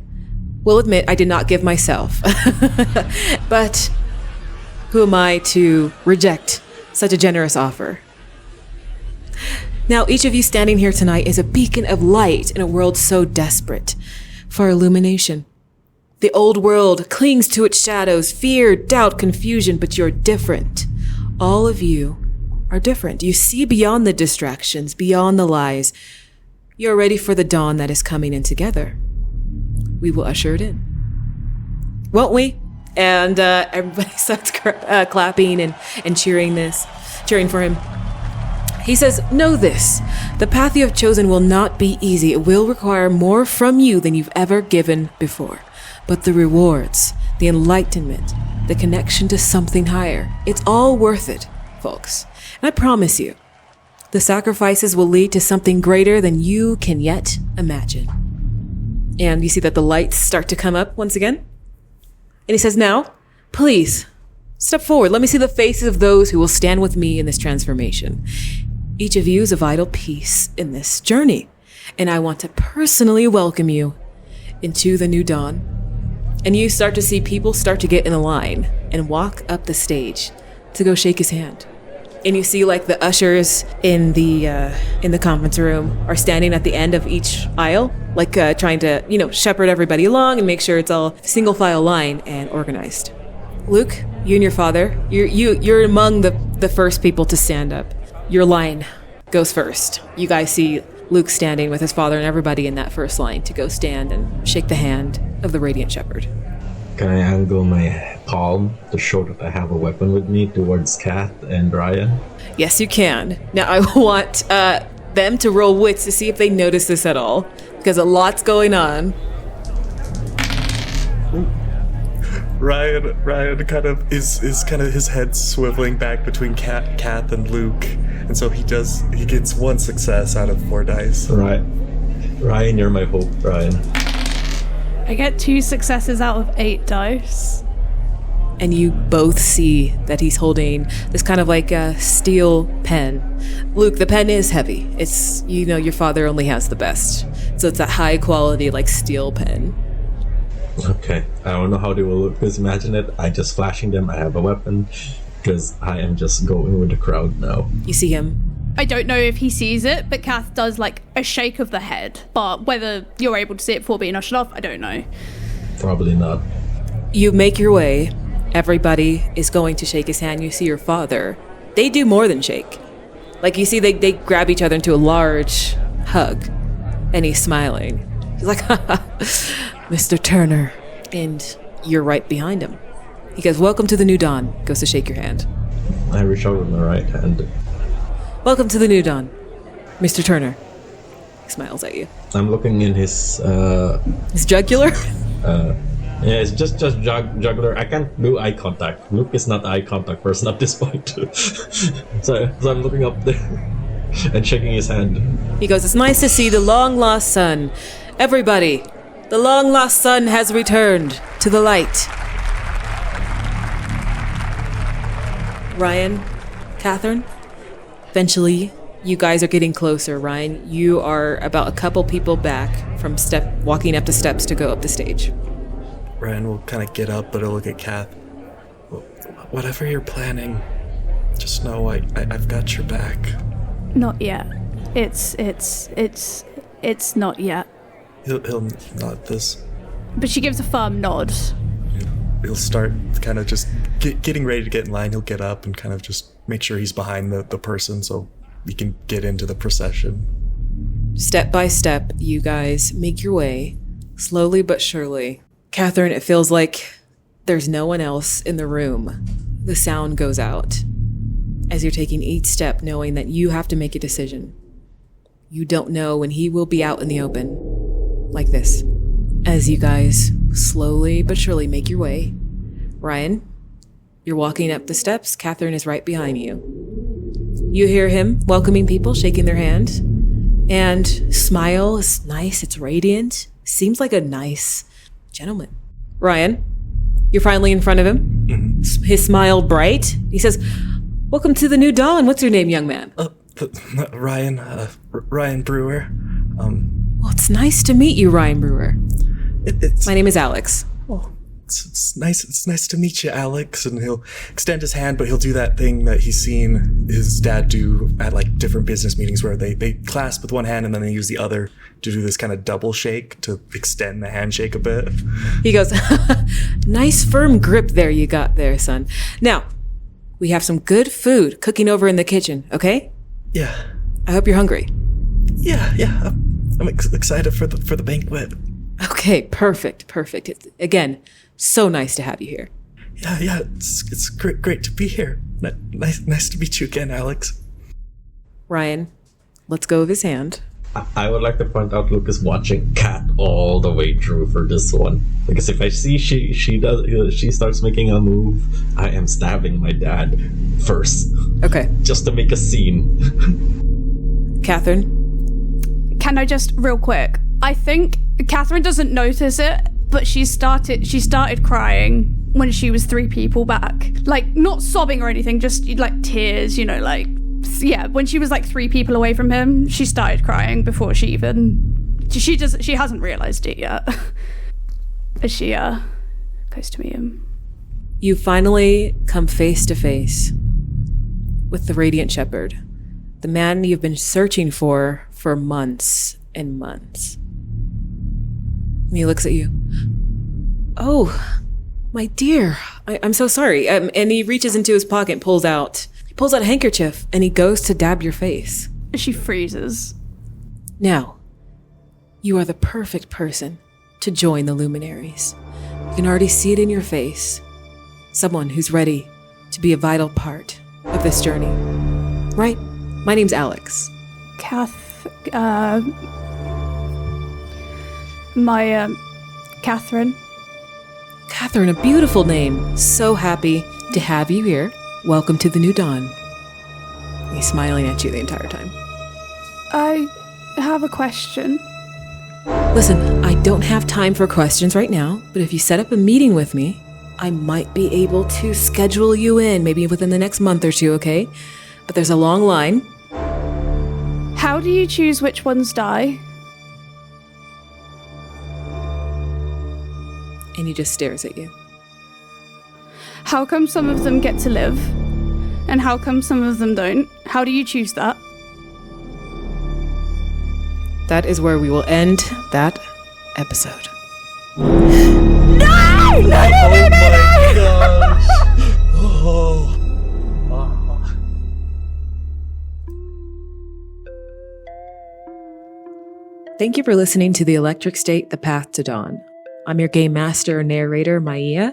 will admit I did not give myself. But who am I to reject such a generous offer? Now, each of you standing here tonight is a beacon of light in a world so desperate for illumination. The old world clings to its shadows, fear, doubt, confusion, but you're different. All of you are different. You see beyond the distractions, beyond the lies. You're ready for the dawn that is coming in together. We will usher it in. Won't we? And everybody starts clapping and cheering for him. He says, know this, the path you have chosen will not be easy. It will require more from you than you've ever given before. But the rewards, the enlightenment, the connection to something higher, it's all worth it, folks. And I promise you, the sacrifices will lead to something greater than you can yet imagine. And you see that the lights start to come up once again. And he says, now, please, step forward. Let me see the faces of those who will stand with me in this transformation. Each of you is a vital piece in this journey, and I want to personally welcome you into the new dawn. And you start to see people start to get in a line and walk up the stage to go shake his hand. And you see like the ushers in the conference room are standing at the end of each aisle, like trying to, shepherd everybody along and make sure it's all single file line and organized. Luke, you and your father, you're among the first people to stand up. Your line goes first. You guys see Luke standing with his father and everybody in that first line to go stand and shake the hand of the Radiant Shepherd. Can I angle my palm to show that I have a weapon with me towards Kath and Ryan? Yes, you can. Now I want them to roll wits to see if they notice this at all, because a lot's going on. Ryan kind of is kind of his head swiveling back between Kath and Luke, and so he gets one success out of 4 dice. Right. Ryan, you're my hope, Ryan. I get 2 successes out of 8 dice. And you both see that he's holding this kind of like a steel pen. Luke, the pen is heavy. It's, your father only has the best. So it's a high quality like steel pen. Okay, I don't know how they will look, because imagine it, I just flashing them, I have a weapon, because I am just going with the crowd now. You see him. I don't know if he sees it, but Kath does like a shake of the head. But whether you're able to see it before being ushered off, I don't know. Probably not. You make your way. Everybody is going to shake his hand. You see your father. They do more than shake. Like you see they grab each other into a large hug. And he's smiling. He's like, Mr. Turner. And you're right behind him. He goes, welcome to the new dawn. Goes to shake your hand. I reach out with my right hand. Welcome to the new dawn, Mr. Turner. He smiles at you. I'm looking in his jugular? Yeah, it's just jugular. I can't do eye contact. Luke is not eye contact person at this point. so I'm looking up there and shaking his hand. He goes, it's nice to see the long-lost sun. Everybody, the long-lost sun has returned to the light. Ryan, Katherine, eventually you guys are getting closer. Ryan, you are about a couple people back from walking up the steps to go up the stage. Ryan will kind of get up, but he'll look at Kath. Whatever you're planning, just know I've got your back. Not yet. It's not yet. He'll nod this. But she gives a firm nod. He'll start kind of just getting ready to get in line. He'll get up and kind of just make sure he's behind the person so we can get into the procession. Step by step, you guys make your way, slowly but surely. Katherine, it feels like there's no one else in the room. The sound goes out as you're taking each step, knowing that you have to make a decision. You don't know when he will be out in the open, like this. As you guys slowly but surely make your way, Ryan, You're walking up the steps. Katherine is right behind you. You hear him welcoming people, shaking their hand. And smile is nice. It's radiant. Seems like a nice gentleman. Ryan, you're finally in front of him. Mm-hmm. His smile bright. He says, "Welcome to the new dawn. What's your name, young man?" Ryan Brewer. Well, it's nice to meet you, Ryan Brewer. My name is Alex. Oh, it's nice. It's nice to meet you, Alex. And he'll extend his hand, but he'll do that thing that he's seen his dad do at like different business meetings, where they clasp with one hand and then they use the other to do this kind of double shake to extend the handshake a bit. He goes, "Nice firm grip there you got there, son. Now, we have some good food cooking over in the kitchen, okay? Yeah. I hope you're hungry." Yeah. I'm excited for the banquet. Okay, perfect. Again, so nice to have you here. Yeah. It's great to be here. Nice to meet you again, Alex. Ryan, Let's go of his hand. I would like to point out Luke is watching Kat all the way through for this one, because if I see she starts making a move, I am stabbing my dad first. Okay. Just to make a scene. Catherine? Can I just, real quick, I think Katherine doesn't notice it, but she started crying when she was 3 people back. Like, not sobbing or anything, just like tears, you know, like, yeah, when she was like 3 people away from him, she started crying before she hasn't realized it yet. But she goes to meet him. You finally come face to face with the Radiant Shepherd, the man you've been searching for months and months. And he looks at you. "Oh, my dear, I'm so sorry." And he reaches into his pocket and pulls out a handkerchief, and he goes to dab your face. She freezes. "Now, you are the perfect person to join the Luminaries. You can already see it in your face. Someone who's ready to be a vital part of this journey. Right? My name's Alex." Katherine. Catherine, a beautiful name. So happy to have you here. Welcome to the new dawn. He's smiling at you the entire time. I have a question. Listen, I don't have time for questions right now, but if you set up a meeting with me, I might be able to schedule you in, maybe within the next month or 2, okay? But there's a long line. How do you choose which ones die? And he just stares at you. How come some of them get to live? And how come some of them don't? How do you choose that? That is where we will end that episode. No! Gosh. Oh. Thank you for listening to The Electric State, The Path to Dawn. I'm your game master and narrator, Maia.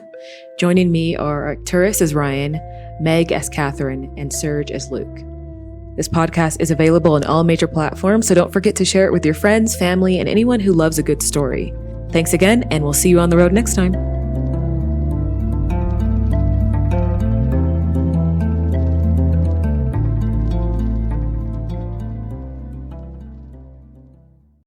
Joining me are Arcturus as Ryan, Meg as Katherine, and Serge as Luke. This podcast is available on all major platforms, so don't forget to share it with your friends, family, and anyone who loves a good story. Thanks again, and we'll see you on the road next time.